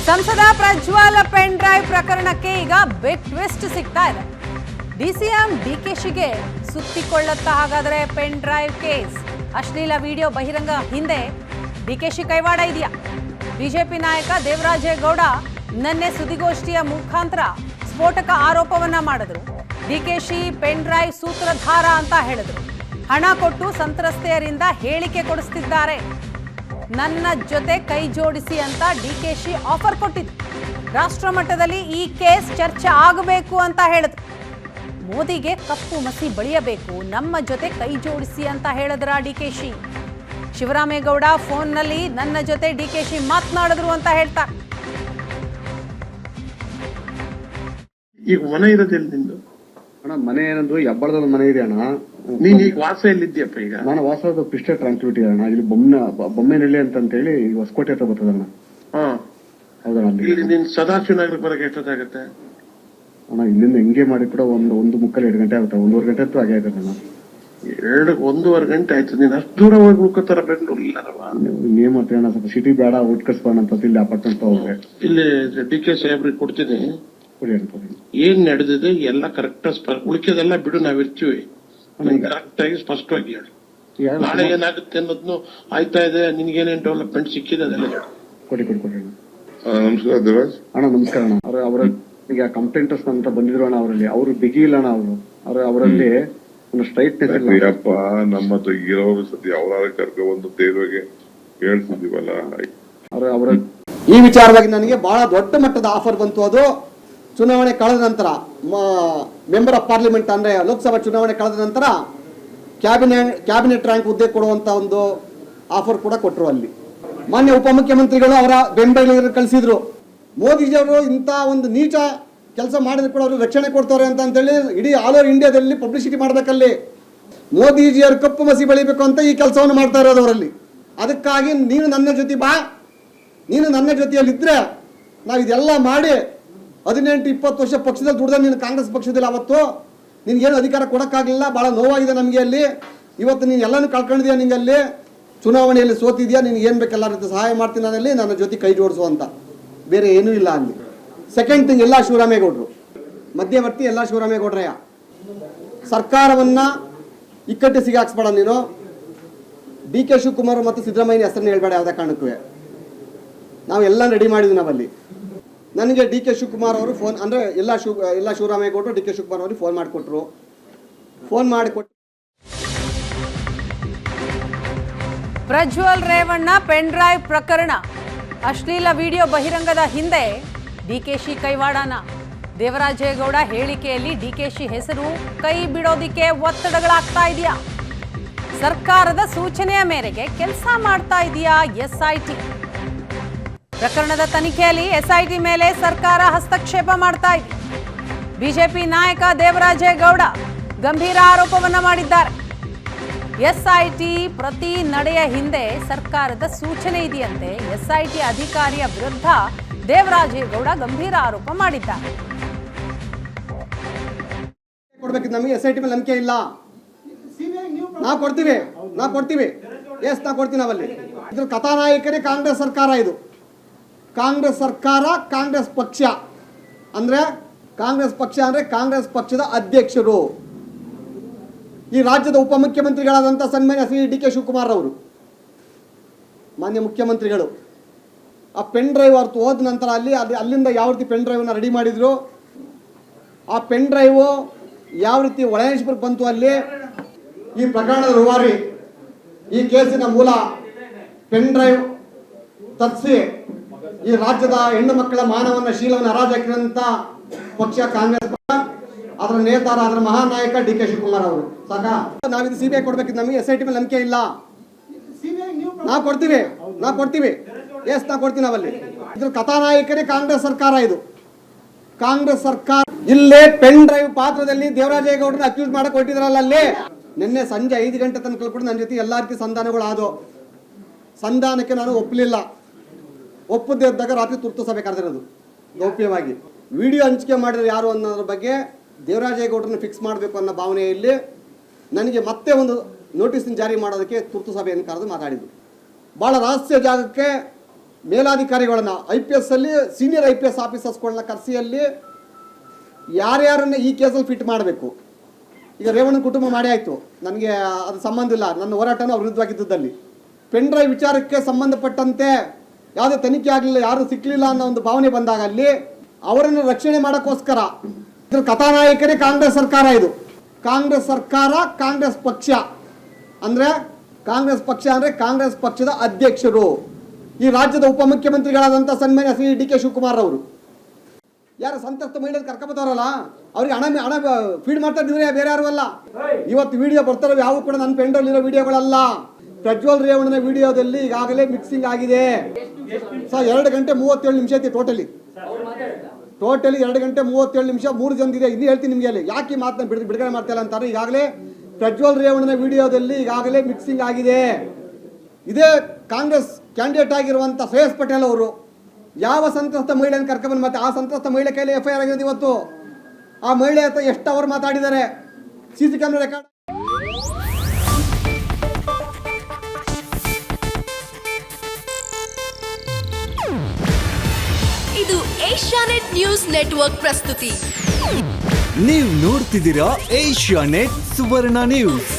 ಸಂಸದ Prajwal pen drive ಪ್ರಕರಣಕ್ಕೆ ಈಗ ಬಿಗ್ ಟ್ವಿಸ್ಟ್ ಸಿಗ್ತಾ ಇದೆ. ಡಿಸಿಎಂ ಡಿಕೆಶಿಗೆ ಸುತ್ತಿಕೊಳ್ಳುತ್ತಾ ಹಾಗಾದರೆ ಪೆನ್ ಡ್ರೈವ್ ಕೇಸ್. ಅಶ್ಲೀಲ ವಿಡಿಯೋ ಬಹಿರಂಗ ಹಿಂದೆ ಡಿಕೆಶಿ ಕೈವಾಡ ಇದೆಯಾ? ಬಿಜೆಪಿ ನಾಯಕ ದೇವರಾಜೇಗೌಡ ನಿನ್ನೆ ಸುದ್ದಿಗೋಷ್ಠಿಯ ಮುಖಾಂತರ ಸ್ಫೋಟಕ ಆರೋಪವನ್ನ ಮಾಡಿದ್ರು. ಡಿಕೆಶಿ ಪೆನ್ ಡ್ರೈವ್ ಸೂತ್ರಧಾರ ಅಂತ ಹೇಳಿದ್ರು. ಹಣ ಕೊಟ್ಟು ಸಂತ್ರಸ್ತೆಯರಿಂದ ಹೇಳಿಕೆ ಕೊಡಿಸ್ತಿದ್ದಾರೆ, ನನ್ನ ಜೊತೆ ಕೈ ಜೋಡಿಸಿ ಅಂತ ಡಿಕೆಶಿ ಆಫರ್ ಕೊಟ್ಟಿದ್ರು. ರಾಷ್ಟ್ರ ಮಟ್ಟದಲ್ಲಿ ಈ ಕೇಸ್ ಚರ್ಚೆ ಆಗಬೇಕು ಅಂತ ಹೇಳಿದ್ರು. ಮೋದಿಗೆ ಕಪ್ಪು ಮಸಿ ಬಳಿಯಬೇಕು, ನಮ್ಮ ಜೊತೆ ಕೈ ಜೋಡಿಸಿ ಅಂತ ಹೇಳಿದ್ರ ಡಿಕೆಶಿ. ಶಿವರಾಮೇಗೌಡ ಫೋನ್ನಲ್ಲಿ ನನ್ನ ಜೊತೆ ಡಿಕೆಶಿ ಮಾತನಾಡಿದ್ರು ಅಂತ ಹೇಳ್ತಾರೆ. ಈಗ ಮನೆ ಇರೋದಿಲ್ಲ ನಿಂದು? ಅಣ್ಣ ಮನೆ ಏನಂದ್ರು ಹೆಬ್ಬಳದ ಮನೆ ಇದೆ ಅಣ್ಣ. ನೀನ್ ಈಗ ವಾಸ ಎಲ್ಲಿದ್ಯಪ್ಪ? ಈಗ ನಾನು ವಾಸದ ಪಿಸ್ಟೆ ಟ್ರಾನ್ಸ್ಪಿಟಿ ಅಣ್ಣ. ಇಲ್ಲಿ ಬೊಮ್ಮೆನಹಳ್ಳಿ ಅಂತ ಹೇಳಿ ಹೊಸಕೋಟೆ ಹತ್ರ ಬರ್ತದಣ್ಣ. ಹೌದಣ್ಣ. ಇಲ್ಲಿ ನೀನ್ ಸದಾಶಿವನಗರಕ್ಕೆ ಬರಕ್ಕೆ ಎಷ್ಟೊತ್ತಾಗತ್ತೆ ಅಣ್ಣ? ಇಲ್ಲಿಂದ ಹೆಂಗೆ ಮಾಡಿ ಕೂಡ ಒಂದು ಮುಕ್ಕಲ್ 2 ಗಂಟೆ ಆಗುತ್ತೆ. 1.5 ಗಂಟೆ ಅಂತೂ ಆಗೇ ಆಗುತ್ತೆ ಅಣ್ಣ. 1.5 ಗಂಟೆ ಆಯ್ತು. ನೀನ್ ಅಷ್ಟು ದೂರ ಹೋಗಿ ಉಳ್ಕೋತಾರ ಬೆಂಗಳೂರು ಇಲ್ಲಾರವ? ಏನ್ ಮಾಡ್ತೀವಿ ಅಣ್ಣ, ಸ್ವಲ್ಪ ಸಿಟಿ ಬೇಡ, ಊಟ ಕಟ್ಸ್ಬೋಣ ಅಂತ ಇಲ್ಲಿ ಅಪಾರ್ಟ್ಮೆಂಟ್ ಹೋಗ್ರೆ ಇಲ್ಲಿ ಡಿಕೆ ಸಾಹೇಬ್ರಿಗೆ ಕೊಡ್ತೀನಿ. ಏನ್ ನಡೆದಿದೆ ಎಲ್ಲ ಕರೆಕ್ಟ್, ಉಳಿಕೆದೆಲ್ಲ ಬಿಡು, ನಾವಿರ್ತೀವಿ. ಕರೆಕ್ಟ್ ಆಗಿ ಸ್ಪಷ್ಟವಾಗಿ ಹೇಳು. ನಾಳೆ ಏನಾಗುತ್ತೆ ಅನ್ನೋದ್ನು ಆಯ್ತಾ ಇದೆ, ನಿನ್ಗೇನೇನ್ ಡೆವಲಪ್ಮೆಂಟ್ ಸಿಕ್ಕಿದೆ ಅದೆಲ್ಲ ಹೇಳು. ಕೊಡಿ ನಮಸ್ಕಾರ ದೇವರಾಜ್ ಅಣ್ಣ. ನಮಸ್ಕಾರ ಅಣ್ಣ. ಅವರ ಈಗ ಕಂಪ್ಲೇಂಟರ್ಸ್ ಅಂತ ಬಂದಿದ್ರು ಅಣ್ಣ. ಅವರಲ್ಲಿ ಅವರು ಬಿಗಿ ಇಲ್ಲ ಅಣ್ಣ. ಅವರಲ್ಲಿ ಒಂದು ಸ್ಟ್ರೈಟ್ನೆಸ್ ಇಲ್ಲ. ಅಪ್ಪ ನಮ್ಮ ಹತ್ರ ಇರೋರು ಸತಿ ಅವರ ಕರ್ಕೊಂಡು ತೇರುವಿಗೆ ಹೇಳ್ತಿದೀವಲ್ಲ. ಅವರ ಈ ವಿಚಾರವಾಗಿ ನನಗೆ ಬಹಳ ದೊಡ್ಡ ಮಟ್ಟದ ಆಫರ್ ಬಂತು. ಅದು ಚುನಾವಣೆ ಕಳೆದ ನಂತರ, ಮೆಂಬರ್ ಆಫ್ ಪಾರ್ಲಿಮೆಂಟ್ ಅಂದ್ರೆ ಲೋಕಸಭಾ ಚುನಾವಣೆ ಕಳೆದ ನಂತರ ಕ್ಯಾಬಿನೆಟ್ ರ್ಯಾಂಕ್ ಹುದ್ದೆ ಕೊಡುವಂತ ಒಂದು ಆಫರ್ ಕೂಡ ಕೊಟ್ಟರು. ಅಲ್ಲಿ ಮಾನ್ಯ ಉಪಮುಖ್ಯಮಂತ್ರಿಗಳು ಅವರ ಬೆಂಬಲಿಗರು ಕಳಿಸಿದ್ರು. ಮೋದಿಜಿಯವರು ಇಂಥ ಒಂದು ನೀಚ ಕೆಲಸ ಮಾಡಿದ್ರು ಕೂಡ ಅವರು ರಕ್ಷಣೆ ಕೊಡ್ತಾರೆ ಅಂತೇಳಿ ಇಡೀ ಆಲ್ ಓವರ್ ಇಂಡಿಯಾದಲ್ಲಿ ಪಬ್ಲಿಸಿಟಿ ಮಾಡಬೇಕಲ್ಲಿ. ಮೋದಿಜಿಯವರು ಕಪ್ಪು ಮಸಿ ಬೆಳಿಬೇಕು ಅಂತ ಈ ಕೆಲಸವನ್ನು ಮಾಡ್ತಾ ಇರೋದು ಅವರಲ್ಲಿ. ಅದಕ್ಕಾಗಿ ನೀನು ನನ್ನ ಜೊತೆ ಬಾ, ನೀನು ನನ್ನ ಜೊತೆಯಲ್ಲಿದ್ದರೆ ನಾವು ಇದೆಲ್ಲ ಮಾಡಿ 18-20 ವರ್ಷ ಪಕ್ಷದಲ್ಲಿ ದುಡ್ದ ನೀನು ಕಾಂಗ್ರೆಸ್ ಪಕ್ಷದಲ್ಲಿ ಅವತ್ತು ನಿನ್ಗೇನು ಅಧಿಕಾರ ಕೊಡೋಕ್ಕಾಗಲಿಲ್ಲ. ಭಾಳ ನೋವಾಗಿದೆ ನಮಗೆ ಅಲ್ಲಿ. ಇವತ್ತು ನೀನು ಎಲ್ಲನೂ ಕಳ್ಕೊಂಡಿದ್ಯಾ. ನಿಂಗೆ ಅಲ್ಲಿ ಚುನಾವಣೆಯಲ್ಲಿ ಸೋತಿದ್ಯಾ. ನಿನ್ಗೆ ಏನು ಬೇಕೆಲ್ಲ ರೀತಿ ಸಹಾಯ ಮಾಡ್ತೀನಿ ನಾನಲ್ಲಿ, ನನ್ನ ಜೊತೆ ಕೈ ಜೋಡಿಸುವಂತ, ಬೇರೆ ಏನೂ ಇಲ್ಲ ಅಲ್ಲಿ. ಸೆಕೆಂಡ್ ಥಿಂಗ್, ಎಲ್ಲ ಶಿವರಾಮೇಗೌಡರು ಮಧ್ಯವರ್ತಿ, ಎಲ್ಲ ಶಿವರಾಮೇಗೌಡ್ರಯ್ಯ. ಸರ್ಕಾರವನ್ನು ಇಕ್ಕಟ್ಟು ಸಿಗಾಕ್ಸ್ಬೇಡ ನೀನು. ಡಿ ಕೆ ಶಿವಕುಮಾರ್ ಮತ್ತು ಸಿದ್ದರಾಮಯ್ಯ ಹೆಸರನ್ನ ಹೇಳ್ಬೇಡ ಯಾವುದೇ ಕಾರಣಕ್ಕೂ. ನಾವು ಎಲ್ಲ ರೆಡಿ ಮಾಡಿದ್ವಿ ನಾವಲ್ಲಿ. ನನಗೆ ಡಿ ಕೆ ಶಿವಕುಮಾರ್ ಅವರು ಫೋನ್ ಅಂದರೆ ಎಲ್ಲ ಶಿವರಾಮೇಗೌಡರು ಡಿ ಕೆ ಶಿವಕುಮಾರ್ ಅವರಿಗೆ ಫೋನ್ ಮಾಡಿಕೊಟ್ರು. ಪ್ರಜ್ವಲ್ ರೇವಣ್ಣ ಪೆನ್ ಡ್ರೈವ್ ಪ್ರಕರಣ, ಅಶ್ಲೀಲ ವಿಡಿಯೋ ಬಹಿರಂಗದ ಹಿಂದೆ ಡಿಕೆಶಿ ಕೈವಾಡನ. ದೇವರಾಜೇಗೌಡ ಹೇಳಿಕೆಯಲ್ಲಿ ಡಿಕೆಶಿ ಹೆಸರು ಕೈ ಬಿಡೋದಿಕ್ಕೆ ಒತ್ತಡಗಳಾಗ್ತಾ ಇದೆಯಾ? ಸರ್ಕಾರದ ಸೂಚನೆಯ ಮೇರೆಗೆ ಕೆಲಸ ಮಾಡ್ತಾ ಇದೆಯಾ ಎಸ್ಐಟಿ? ಪ್ರಕರಣದ ತನಿಖೆಯಲ್ಲಿ ಎಸ್ಐಟಿ ಮೇಲೆ ಸರ್ಕಾರ ಹಸ್ತಕ್ಷೇಪ ಮಾಡ್ತಾ ಇದೆ. ಬಿಜೆಪಿ ನಾಯಕ ದೇವರಾಜೇಗೌಡ ಗಂಭೀರ ಆರೋಪವನ್ನ ಮಾಡಿದ್ದಾರೆ. ಎಸ್ಐಟಿ ಪ್ರತಿ ನಡೆಯ ಹಿಂದೆ ಸರ್ಕಾರದ ಸೂಚನೆ ಇದೆಯಂತೆ. ಎಸ್ಐಟಿ ಅಧಿಕಾರಿಯ ವಿರುದ್ಧ ದೇವರಾಜೇಗೌಡ ಗಂಭೀರ ಆರೋಪ ಮಾಡಿದ್ದಾರೆ. ನಮಗೆ ಎಸ್ಐಟಿ ಮೇಲೆ ನಂಬಿಕೆ ಇಲ್ಲ. ನಾವು ಕೊಡ್ತೀವಿ. ಎಸ್ ನಾವು ಕೊಡ್ತೀವಿ. ನಾವಲ್ಲಿ ಇದ್ರ ಕಥಾನಾಯಕರೇ ಕಾಂಗ್ರೆಸ್ ಸರ್ಕಾರ. ಇದು ಕಾಂಗ್ರೆಸ್ ಸರ್ಕಾರ, ಕಾಂಗ್ರೆಸ್ ಪಕ್ಷ ಅಂದರೆ ಕಾಂಗ್ರೆಸ್ ಪಕ್ಷದ ಅಧ್ಯಕ್ಷರು, ಈ ರಾಜ್ಯದ ಉಪಮುಖ್ಯಮಂತ್ರಿಗಳಾದಂಥ ಸನ್ಮಾನ್ಯ ಶ್ರೀ ಡಿ ಕೆ ಶಿವಕುಮಾರ್ ಅವರು, ಮಾನ್ಯ ಮುಖ್ಯಮಂತ್ರಿಗಳು. ಆ ಪೆನ್ ಡ್ರೈವ್ ಅವ್ರು ಹೋದ ನಂತರ ಅಲ್ಲಿಂದ ಯಾವ ರೀತಿ ಪೆನ್ ಡ್ರೈವನ್ನ ರೆಡಿ ಮಾಡಿದ್ರು, ಆ ಪೆನ್ ಡ್ರೈವು ಯಾವ ರೀತಿ ಒಳನೇಶ್ವರಕ್ಕೆ ಬಂತು, ಅಲ್ಲಿ ಈ ಪ್ರಕರಣದ ರೂವಾರಿ, ಈ ಕೇಸಿನ ಮೂಲ ಪೆನ್ ಡ್ರೈವ್ ತರಿಸಿ ಈ ರಾಜ್ಯದ ಹೆಣ್ಣು ಮಕ್ಕಳ ಮಾನವನ್ನ ಶೀಲವನ್ನು ಹರಾಜಾಕಿದಂತ ಪಕ್ಷ ಕಾಂಗ್ರೆಸ್ ಪಕ್ಷ. ಅದರ ನೇತಾರ, ಅದರ ಮಹಾನಾಯಕ ಡಿ ಕೆ ಶಿವಕುಮಾರ್ ಅವರು. ಸಾಕಾ? ನಾವಿದು ಸಿಬಿಐ ಕೊಡ್ಬೇಕಿದ್ದು. ನಮಗೆ ಎಸ್ಐಟಿ ಮೇಲೆ ನಂಬಿಕೆ ಇಲ್ಲ. ನಾವು ಕೊಡ್ತೀವಿ. ಎಸ್ ನಾವು ಕೊಡ್ತೀವಿ. ನಾವಲ್ಲಿ ಇದ್ರ ಕಥಾನಾಯಕರೇ ಕಾಂಗ್ರೆಸ್ ಸರ್ಕಾರ. ಇದು ಕಾಂಗ್ರೆಸ್ ಸರ್ಕಾರ. ಇಲ್ಲೇ ಪೆನ್ ಡ್ರೈವ್ ಪಾತ್ರದಲ್ಲಿ ದೇವರಾಜೇಗೌಡರನ್ನ ಅಕ್ಯೂಸ್ ಮಾಡಕ್ ಹೊರಟಿದ್ರಲ್ಲ. ಅಲ್ಲಿ ನಿನ್ನೆ ಸಂಜೆ 5 ಗಂಟೆ ತನಕ ಕೂಡ ನನ್ನ ಜೊತೆ ಎಲ್ಲ ರೀತಿ ಸಂಧಾನಗಳು ಆದವು. ಸಂಧಾನಕ್ಕೆ ನಾನು ಒಪ್ಪಲಿಲ್ಲ. ಒಪ್ಪದೇ ಇದ್ದಾಗ ರಾತ್ರಿ ತುರ್ತು ಸಭೆ ಕರೆದಿರೋದು ಗೌಪ್ಯವಾಗಿ. ವಿಡಿಯೋ ಹಂಚಿಕೆ ಮಾಡಿದ್ರೆ ಯಾರು ಅನ್ನೋದ್ರ ಬಗ್ಗೆ ದೇವರಾಜೇಗೌಡರನ್ನ ಫಿಕ್ಸ್ ಮಾಡಬೇಕು ಅನ್ನೋ ಭಾವನೆಯಲ್ಲಿ ನನಗೆ ಮತ್ತೆ ಒಂದು ನೋಟಿಸ್ ಜಾರಿ ಮಾಡೋದಕ್ಕೆ ತುರ್ತು ಸಭೆಯನ್ನು ಕರೆದು ಮಾತಾಡಿದ್ರು. ಭಾಳ ರಹಸ್ಯ ಜಾಗಕ್ಕೆ ಮೇಲಾಧಿಕಾರಿಗಳನ್ನ IPS ಅಲ್ಲಿ ಸೀನಿಯರ್ IPS ಆಫೀಸರ್ಸ್ಗಳನ್ನ ಕರೆಸಿ ಅಲ್ಲಿ ಯಾರ್ಯಾರನ್ನ ಈ ಕೇಸಲ್ಲಿ ಫಿಟ್ ಮಾಡಬೇಕು. ಈಗ ರೇವಣ್ಣನ ಕುಟುಂಬ ಮಾಡಿ ಆಯಿತು, ನನಗೆ ಅದು ಸಂಬಂಧ ಇಲ್ಲ, ನನ್ನ ಹೋರಾಟನ ಅವ್ರ ವಿರುದ್ಧವಾಗಿದ್ದಲ್ಲಿ. ಪೆನ್ ಡ್ರೈವ್ ವಿಚಾರಕ್ಕೆ ಸಂಬಂಧಪಟ್ಟಂತೆ ಯಾವುದೇ ತನಿಖೆ ಆಗಲಿಲ್ಲ, ಯಾರು ಸಿಕ್ಕಲಿಲ್ಲ ಅನ್ನೋ ಒಂದು ಭಾವನೆ ಬಂದಾಗ ಅಲ್ಲಿ ಅವರನ್ನು ರಕ್ಷಣೆ ಮಾಡೋಕ್ಕೋಸ್ಕರ ಇದ್ರ ಕಥಾನಾಯಕರೇ ಕಾಂಗ್ರೆಸ್ ಸರ್ಕಾರ. ಇದು ಕಾಂಗ್ರೆಸ್ ಸರ್ಕಾರ, ಕಾಂಗ್ರೆಸ್ ಪಕ್ಷ ಅಂದರೆ ಕಾಂಗ್ರೆಸ್ ಪಕ್ಷದ ಅಧ್ಯಕ್ಷರು, ಈ ರಾಜ್ಯದ ಉಪಮುಖ್ಯಮಂತ್ರಿಗಳಾದಂಥ ಸನ್ಮಾನ್ಯ ಶ್ರೀ DK ಶಿವಕುಮಾರ್ ಅವರು ಯಾರು ಸಂತಸ್ತ ಮಹಿಳೆಯರು ಕರ್ಕೊಂಬತ್ತವರಲ್ಲ ಅವ್ರಿಗೆ ಹಣ ಫೀಡ್ ಮಾಡ್ತಾ ಇದ್ದೀವಿ, ಬೇರೆ ಯಾರು ಅಲ್ಲ. ಇವತ್ತು ವಿಡಿಯೋ ಬರ್ತಾರೋ ಯಾವ ಕೂಡ ನನ್ನ ಪೆಂಡ್ರೈವ್ ಇರೋ ವಿಡಿಯೋಗಳಲ್ಲ. ಪ್ರಜ್ವಲ್ ರೇವಣ್ಣನ ವಿಡಿಯೋದಲ್ಲಿ ಈಗಾಗಲೇ ಮಿಕ್ಸಿಂಗ್ ಆಗಿದೆ. 2 ಗಂಟೆ 37 ನಿಮಿಷ ಐತಿ ಟೋಟಲಿ 2 ಗಂಟೆ 37 ನಿಮಿಷ 3 ಜನದಿದೆ. ಇನ್ನು ಹೇಳ್ತೀನಿ ನಿಮಗೆ ಅಲ್ಲಿ ಯಾಕೆ ಈ ಮಾತನ್ನ ಬಿಡುಗಡೆ ಮಾಡ್ತಾಯಿಲ್ಲ ಅಂತಾರೆ. ಈಗಾಗಲೇ ಪ್ರಜ್ವಲ್ ರೇವಣ್ಣನ ವಿಡಿಯೋದಲ್ಲಿ ಈಗಾಗಲೇ ಮಿಕ್ಸಿಂಗ್ ಆಗಿದೆ. ಇದೇ ಕಾಂಗ್ರೆಸ್ ಕ್ಯಾಂಡಿಡೇಟ್ ಆಗಿರುವಂಥ ಶ್ರೇಯಸ್ ಪಟೇಲ್ ಅವರು ಯಾವ ಸಂತ್ರಸ್ತ ಮಹಿಳೆಯನ್ನು ಕರ್ಕೊಂಡ್ಬಂದು ಮತ್ತೆ ಆ ಸಂತ್ರಸ್ತ ಮಹಿಳೆ ಕೈಲಿ FIR ಆಗಿರೋದು. ಇವತ್ತು ಆ ಮಹಿಳೆ ಹತ್ರ ಎಷ್ಟು ಅವರು ಮಾತಾಡಿದ್ದಾರೆ, CC ಕ್ಯಾಮೆರಾ ರೆಕಾರ್ಡ್. ಇದು ಏಷ್ಯಾನೆಟ್ ನ್ಯೂಸ್ ನೆಟ್ವರ್ಕ್ ಪ್ರಸ್ತುತಿ. ನೀವು ನೋಡ್ತಿದ್ದೀರಾ ಏಷ್ಯಾನೆಟ್ ಸುವರ್ಣ ನ್ಯೂಸ್.